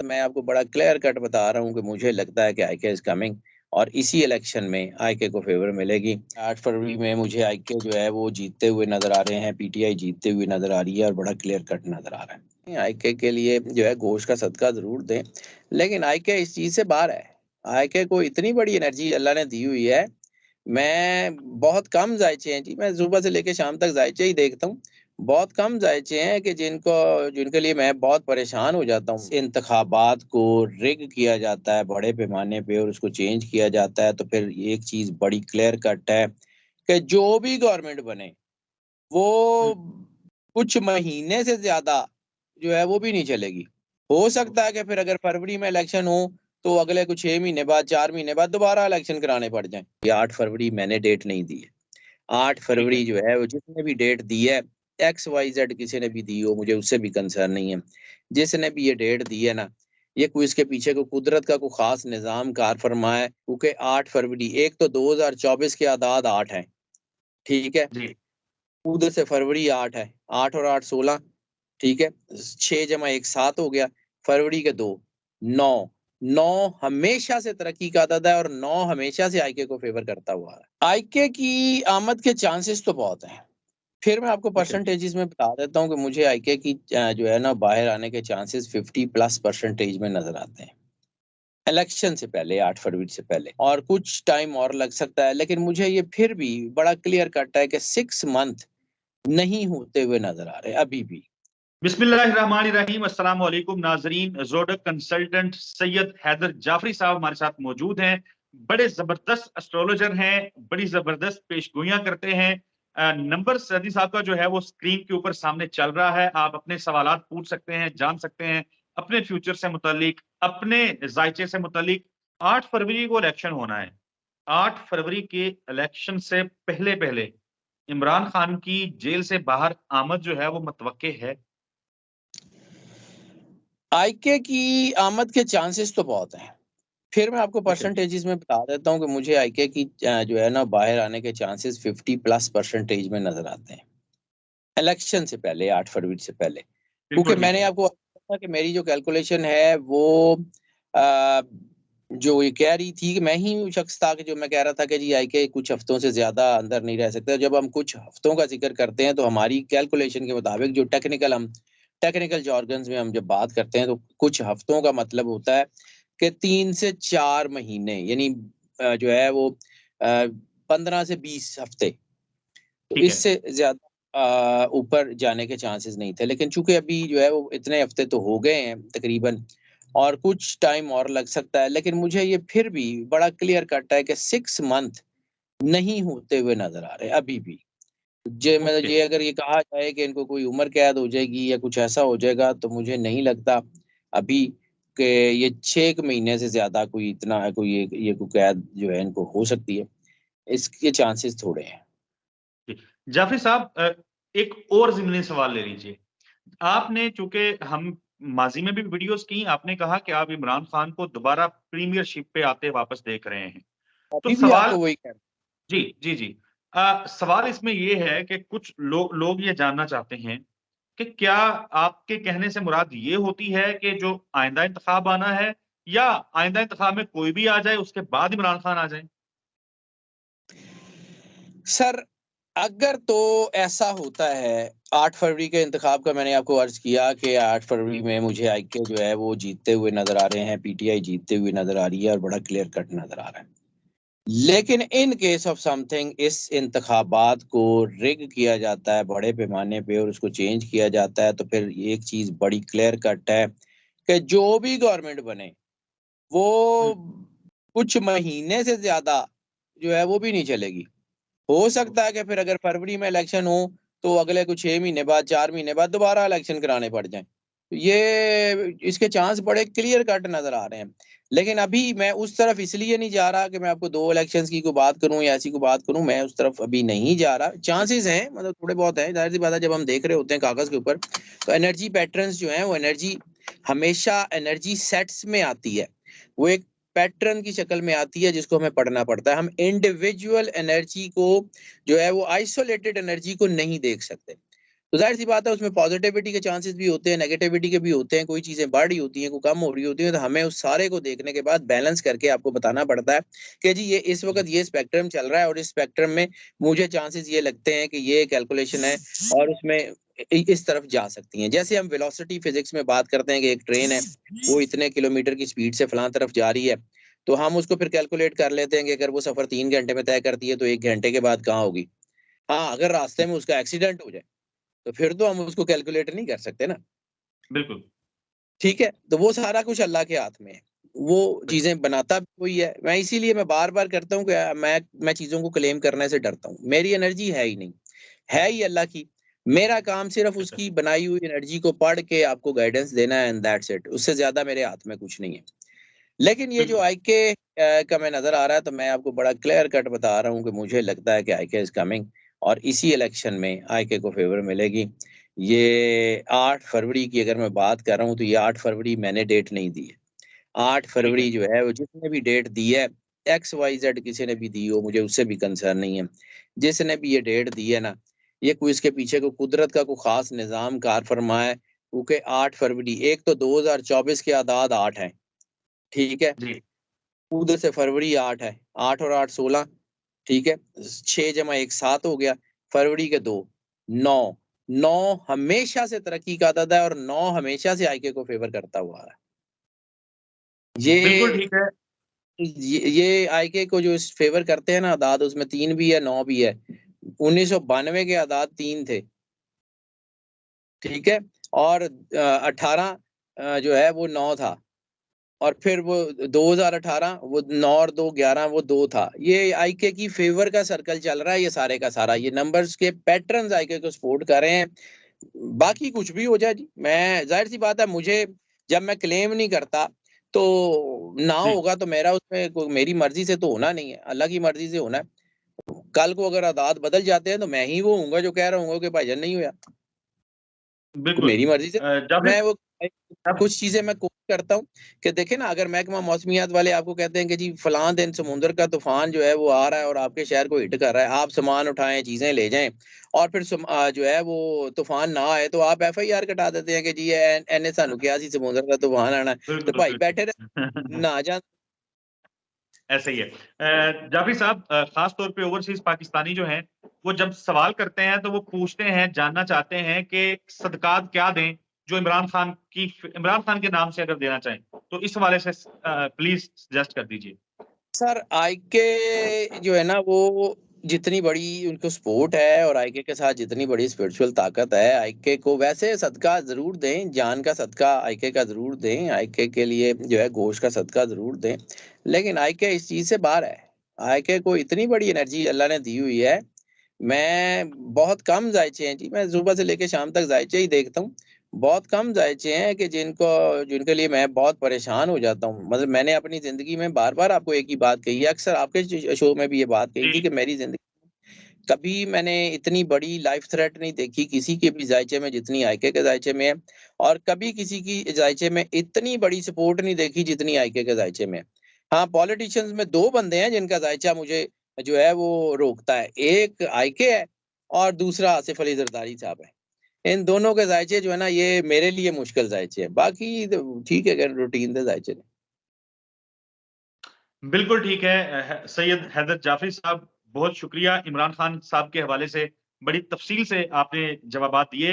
मैं आपको बड़ा क्लियर कट बता रहा हूँ कि मुझे लगता है कि आईके इज कमिंग और इसी इलेक्शन में आईके को फेवर मिलेगी। 8 फरवरी में मुझे आईके जो है वो जीतते हुए नजर आ रहे हैं, पीटीआई जीतते हुए नजर आ रही है और बड़ा क्लियर कट नजर आ रहा है। आईके के लिए जो है गोश्त का सदका जरूर दें, लेकिन आईके इस चीज से बाहर है। आईके को इतनी बड़ी एनर्जी अल्लाह ने दी हुई है। मैं बहुत कम जायचे हैं जी, मैं सुबह से लेके शाम तक जायचे ही देखता हूँ। बहुत कम जायचे हैं कि जिनके लिए मैं बहुत परेशान हो जाता हूँ। इंतखाबात को रिग किया जाता है बड़े पैमाने पे और उसको चेंज किया जाता है, तो फिर एक चीज़ बड़ी क्लियर कट है कि जो भी गवर्नमेंट बने, हुँ, वो कुछ महीने से ज़्यादा जो है वो भी नहीं चलेगी। हो सकता है कि फिर अगर फरवरी में इलेक्शन हो, तो अगले कुछ 6 महीने बाद, 4 महीने बाद दोबारा इलेक्शन कराने पड़ जाएँ। ये 8 फरवरी मैंने डेट नहीं दी है। 8 ठीक है। फरवरी जो है वो जिसने भी डेट दी है, एक्स वाई जेड किसी ने भी दी हो, मुझे उससे भी कंसर्न नहीं है। जिसने भी ये डेट दी है ना, ये कोई इसके पीछे कोई कुदरत का कोई खास निज़ाम कार फरमा है, क्योंकि 8 फरवरी एक तो 2024 के आदाद 8 हैं, ठीक है? जी, उधर से फरवरी 8 है, 8 और 8 16, ठीक है? 6 जमा 1 7 हो गया, फरवरी के 2 9 9 हमेशा से तरक्की का अदद है और 9 हमेशा से आईके को फ़ेवर करता हुआ आ रहा है। आईके की आमद के चांसेस तो बहुत हैं। फिर मैं आपको ओके। परसेंटेजेस में बता देता हूँ कि मुझे आईके की जो है ना बाहर आने के चांसेस 50 प्लस परसेंटेज में नज़र आते हैं। इलेक्शन से पहले 8 फरवरी से पहले और कुछ टाइम और लग सकता है, लेकिन मुझे ये फिर भी बड़ा क्लियर कट है कि 6 मंथ नहीं होते हुए नज़र आ रहे हैं अभी भी। बिस्मिल्लाहिर्रहमानिर्रहीम, अस्सलाम वालेकुम नाज़रीन। ज़ोडक कंसल्टेंट सैयद हैदर जाफरी साहब हमारे साथ मौजूद हैं। बड़े ज़बरदस्त एस्ट्रोलॉजर हैं, बड़ी ज़बरदस्त पेशगोइयाँ करते हैं। नंबर सैयदी साहब का जो है वो स्क्रीन के ऊपर सामने चल रहा है। आप अपने सवालात पूछ सकते हैं, जान सकते हैं, अपने फ्यूचर से मुताल्लिक, अपने ज़ायचे से मुताल्लिक। 8 फरवरी को इलेक्शन होना है। 8 फरवरी के इलेक्शन से पहले-पहले इमरान खान की जेल से बाहर आमद जो है वो मुतवक्के है। आईके की आमद के चांसेस तो बहुत हैं। फिर मैं आपको ओके। परसेंटेजेस में बता देता हूँ कि मुझे आईके की जो है ना बाहर आने के चांसेस 50 प्लस परसेंटेज में नज़र आते हैं। इलेक्शन से पहले 8 फरवरी से पहले। क्योंकि बिल्कुल ठीक मैंने है। आपको बताया कि मेरी जो कैलकुलेशन है वो अ, जो ये कह रही थी कि मैं ही वो शख्स था कि जो मैं कह रहा था कि जी आईके कुछ हफ्तों से ज़्यादा अंदर नहीं रह सकता। जब हम कुछ हफ्तों का ज़िक्र करते हैं तो हमारी कैलकुलेशन के मुताबिक जो टेक्निकल जार्गन्स में हम जब बात करते हैं तो कुछ हफ्तों का मतलब होता है कि 3 से 4 महीने यानी जो है वो 15 से 20 हफ्ते। तो ठीक है। इससे ज़्यादा ऊपर जाने के चांसेस नहीं थे। लेकिन चूँकि अभी जो है वो इतने हफ्ते तो हो गए हैं तकरीबन और कुछ टाइम और लग सकता है। लेकिन मुझे ये फिर भी बड़ा क्लियर कट है कि 6 मंथ नहीं होते हुए नज़र आ रहे हैं अभी भी। जे मतलब ओके। ये अगर ये कहा जाए कि इनको कोई उम्र कैद हो जाएगी या कुछ ऐसा हो जाएगा तो मुझे नहीं लगता अभी कि ये 6 क महीने से ज़्यादा कोई इतना कोई ये कोई कैद जो है इनको हो सकती है। इसके चांसेस थोड़े हैं। जी। जाफ़री साहब, एक और ज़िमनी सवाल ले लीजिए। आपने चूँकि हम माज़ी में भी वीडियोज़ की, आपने कहा कि आप इमरान खान को दोबारा प्रीमियरशिप पे आते वापस देख रहे हैं। तो अभी भी सवाल आपको वही कह जी, जी, जी। सवाल इसमें ये है कि कुछ लोग ये जानना चाहते हैं कि क्या आपके कहने से मुराद ये होती है कि जो आइंदा इंतखाब आना है या आइंदा इंतखाब में कोई भी आ जाए, उसके बाद इमरान खान आ जाएँ? सर, अगर तो ऐसा होता है 8 फरवरी के इंतखाब का मैंने आपको अर्ज़ किया कि 8 फरवरी में मुझे आईके जो है वो जीतते हुए नज़र आ रहे हैं, पीटीआई जीतते हुए नज़र आ रही है और बड़ा क्लियर कट नज़र आ रहा है। लेकिन इन केस ऑफ समथिंग इस इंतखाबात को रिग किया जाता है बड़े पैमाने पे और उसको चेंज किया जाता है, तो फिर एक चीज़ बड़ी क्लियर कट है कि जो भी गवर्नमेंट बने, हुँ, वो कुछ महीने से ज़्यादा जो है वो भी नहीं चलेगी। हो सकता ओके, है कि फिर अगर फरवरी में इलेक्शन हो, तो अगले कुछ 6 महीने बाद, 4 महीने बाद दोबारा इलेक्शन कराने पड़ जाएँ। ये इसके चांस बड़े क्लियर कट नज़र आ रहे हैं। लेकिन अभी मैं उस तरफ इसलिए नहीं जा रहा कि मैं आपको 2 इलेक्शंस की कोई बात करूँ या ऐसी कोई बात करूँ, मैं उस तरफ अभी नहीं जा रहा। चांसेस हैं, मतलब थोड़े बहुत हैं, ज़ाहिर-सी बात है जब हम देख रहे होते हैं कागज़ के ऊपर, तो एनर्जी पैटर्न्स जो हैं, वो एनर्जी हमेशा एनर्जी सेट्स में आती है। वो एक पैटर्न की शक्ल में आती है जिसको हमें पढ़ना पड़ता है। हम इंडिविजुअल एनर्जी को जो है वो आइसोलेटेड एनर्जी को नहीं देख सकते। तो जाहिर सी बात है उसमें पॉजिटिविटी के चांसेस भी होते हैं, नेगेटिविटी के भी होते हैं, कोई चीजें बढ़ रही होती हैं, कोई कम हो रही होती है, तो हमें उस सारे को देखने के बाद बैलेंस करके आपको बताना पड़ता है कि जी ये इस वक्त ये स्पेक्ट्रम चल रहा है और इस स्पेक्ट्रम में मुझे चांसेस ये लगते हैं कि ये कैलकुलेशन है और उसमें इस तरफ जा सकती हैं। जैसे हम वेलोसिटी फिजिक्स में बात करते हैं कि एक ट्रेन है, वो इतने किलोमीटर की स्पीड से फलां तरफ जा रही है, तो हम उसको फिर कैलकुलेट कर लेते हैं कि अगर वो सफर 3 घंटे में तय करती है तो 1 घंटे के बाद कहाँ होगी। हाँ, अगर रास्ते में उसका एक्सीडेंट हो जाए तो फिर तो हम उसको कैलकुलेट नहीं कर सकते ना। बिल्कुल। ठीक है, तो वो सारा कुछ अल्लाह के हाथ में है। वो चीजें बनाता भी वही है। मैं इसीलिए मैं बार-बार करता हूँ कि मैं चीज़ों को क्लेम करने से डरता हूँ। मेरी एनर्जी है ही नहीं, है ही अल्लाह की। मेरा काम सिर्फ़ अच्छा। उसकी बनाई हुई एनर्जी को पढ़ के आपको गाइडेंस देना है एंड दैट्स इट। उससे ज़्यादा मेरे हाथ में कुछ नहीं है। लेकिन ये जो बिल्कुल। आईके का मैं नज़र आ रहा है तो मैं आपको बड़ा क्लियर कट बता रहा हूँ कि मुझे लगता है कि आईके इज़ कमिंग और इसी इलेक्शन में आईके को फ़ेवर मिलेगी। ये 8 फरवरी की अगर मैं बात कर रहा हूँ तो ये 8 फरवरी मैंने डेट नहीं दी है। 8 ठीक है। फरवरी जो है वो जिसने भी डेट दी है, एक्स, वाई, ज़ेड किसी ने भी दी हो मुझे उससे भी कंसर्न नहीं है। जिसने भी ये डेट दी है ना, ये कोई इसके पीछे कोई कुदरत का कोई ख़ास निज़ाम कार फ़रमा है क्योंकि 8 फरवरी एक तो 2024 के आदाद 8 हैं, ठीक है? जी। उधर से फरवरी 8 है, 8 और 8 16 ठीक है? 6 जमा 1 7 हो गया, फरवरी के 2 9 9 हमेशा से तरक्की का अदद है और 9 हमेशा से आईके को फ़ेवर करता हुआ आ रहा है। बिल्कुल ये ठीक है। ये आईके को जो इस फ़ेवर करते हैं ना अदाद उसमें 3 भी है, 9 भी है। 1992 के अदाद 3 थे, ठीक है? और 18 जो है वो 9 था। और फिर वो 2018 वो 9 और 2 11 वो 2 था। ये आईके की फ़ेवर का सर्कल चल रहा है ये सारे का सारा। ये नंबर्स के पैटर्न्स आईके को सपोर्ट कर रहे हैं। बाकी कुछ भी हो जाए जी, मैं ज़ाहिर-सी बात है मुझे जब मैं क्लेम नहीं करता, तो ना जी। होगा तो मेरा उसमें कोई मेरी मर्ज़ी से तो होना नहीं है, अल्लाह की मर्ज़ी से होना है। कल को अगर हालात बदल जाते हैं तो मैं ही वो होऊँगा जो कह रहा होऊँगा कि भाईजान नहीं हुआ। तो बिल्कुल। मेरी मर्ज़ी से जाफ़िर मैं वो साहब। कुछ चीज़ें मैं कोट करता हूँ कि देखिए ना अगर महकमा मौसमियात वाले आपको कहते हैं कि जी फलाँ दिन समुद्र का तूफ़ान जो है वो आ रहा है और आपके शहर को हिट कर रहा है, आप सामान उठाएँ, चीज़ें ले जाएँ और फिर जो है वो तूफ़ान ना आए तो आप एफआईआर कटा देते हैं कि जी इन्ने सानू कहा सी समुद्र का तूफ़ान आना है। तो बिल्कुल, भाई बैठे बिल्कुल। रहे ना जान ऐसा ही है। जाफ़िर साहब, ख़ास तौर पे ओवरसीज़ पाकिस्तानी जो हैं, वो जब सवाल करते हैं तो वो पूछते हैं, जानना चाहते हैं कि सदक़ात क्या दें, जो इमरान खान के नाम से अगर देना चाहें। तो इस हवाले से प्लीज़ सजेस्ट कर दीजिए। सर आईके जो है ना वो जितनी बड़ी उनको सपोर्ट है और आईके के साथ जितनी बड़ी स्पिरिचुअल ताकत है आईके को वैसे सदका ज़रूर दें, जान का सदका आईके का ज़रूर दें, आईके के लिए जो है गोश्त का सदका ज़रूर दें। लेकिन आईके इस चीज़ से बाहर है। आईके को इतनी बड़ी एनर्जी अल्लाह ने दी हुई है। मैं बहुत कम ज़ायचे हैं जी, मैं सुबह से लेके शाम तक ज़ायचे ही देखता हूँ। बहुत कम ज़ायचे हैं कि जिनके लिए मैं बहुत परेशान हो जाता हूँ। मतलब मैंने अपनी ज़िंदगी में बार-बार आपको एक ही बात कही है, अक्सर आपके शो में भी ये बात कही थी जी। कि मेरी ज़िंदगी कभी मैंने इतनी बड़ी लाइफ़ थ्रेट नहीं देखी किसी के भी ज़ायचे में जितनी आईके के ज़ायचे में है और कभी किसी की ज़ायचे में इतनी बड़ी सपोर्ट नहीं देखी जितनी आईके के ज़ायचे में है। हाँ, पॉलिटिशियंस में 2 बंदे हैं जिनका ज़ायचा मुझे जो है वो रोकता है। एक आईके है और दूसरा आसिफ अली ज़रदारी साहब है। इन दोनों के ज़ायचे जो है ना ये मेरे लिए मुश्किल ज़ायचे हैं। बाकी तो ठीक है अगर रूटीन दे ज़ायचे ने। बिल्कुल ठीक है। सैयद हैदर जाफ़री साहब, बहुत शुक्रिया। इमरान खान साहब के हवाले से बड़ी तफ़सील से आपने जवाबात दिए।